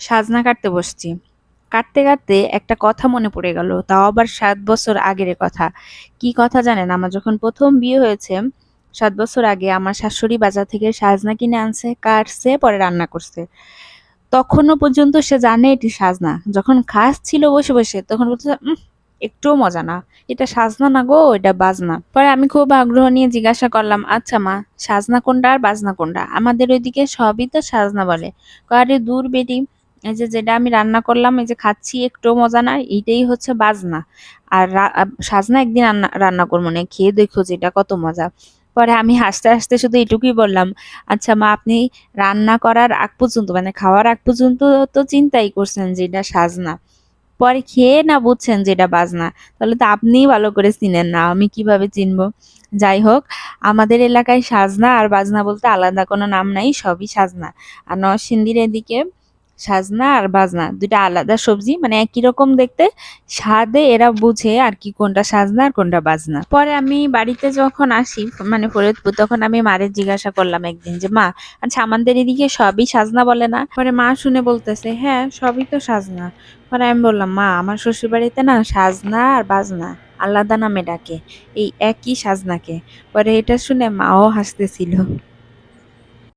সাজনা কাটতে বসছি। কাটতে, কাটতে একটা কথা মনে পড়ে গেল। তাও আবার ৭ বছর আগের কথা। কি কথা জানেন? আমার যখন ১ম বিয়ে হয়েছে, ৭ বছর আগে আমার শাশুড়ি বাজার থেকে সাজনা কিনে আনছে, কাটছে, পরে রান্না করছে। তখনও পর্যন্ত সে জানে এটি সাজনা। যখন খাচ্ছিল বসে, বসে তখন বলতেছে, একটুও মজা না। এটা সাজনা না গো, এটা বাজনা। পরে আমি খুব আগ্রহ নিয়ে জিজ্ঞাসা করলাম, আচ্ছা মা, সাজনা কোনটা আর বাজনা কোনটা? আমাদের ওইদিকে সবই তো সাজনা বলে। কয়, আরে দূর বেটি, এই যে যেটা আমি রান্না করলাম, এই যে খাচ্ছি একটুও মজা না, এইটাই হচ্ছে বাজনা। আর সাজনা একদিন রান্না রান্না করবো না, খেয়ে দেখো যেটা কত মজা। পরে আমি হাসতে, হাসতে শুধু এটুকুই বললাম, আচ্ছা মা, আপনি রান্না করার আগ পর্যন্ত মানে খাওয়ার আগ পর্যন্ত তো চিন্তাই করছেন যে এটা সাজনা। পরে খেয়ে না বুঝছেন যে এটা বাজনা। তাহলে তো আপনিই ভালো করে চিনেন না, আমি কিভাবে চিনবো? যাই হোক, আমাদের এলাকায় সাজনা আর বাজনা বলতে আলাদা কোনো নাম নাই, সবই সাজনা। আর নরসিংদীর এদিকে সাজনা আর বাজনা ২ টা আলাদা সবজি, মানে একই রকম দেখতে, স্বাদে এরা বুঝে আর কি কোনটা সাজনা আর কোনটা বাজনা। পরে আমি বাড়িতে যখন আসি, মানে ফরিদপুর, তখন আমি মারে জিজ্ঞাসা করলাম একদিন যে, মা, আচ্ছা আমাদের এদিকে সবই সাজনা বলে না? পরে মা শুনে বলতেছে, হ্যাঁ সবই তো সাজনা। পরে আমি বললাম, মা, আমার শ্বশুরবাড়িতে না সাজনা আর বাজনা আলাদা নামে ডাকে, এই একই সাজনাকে। পরে এটা শুনে মাও হাসতেছিল।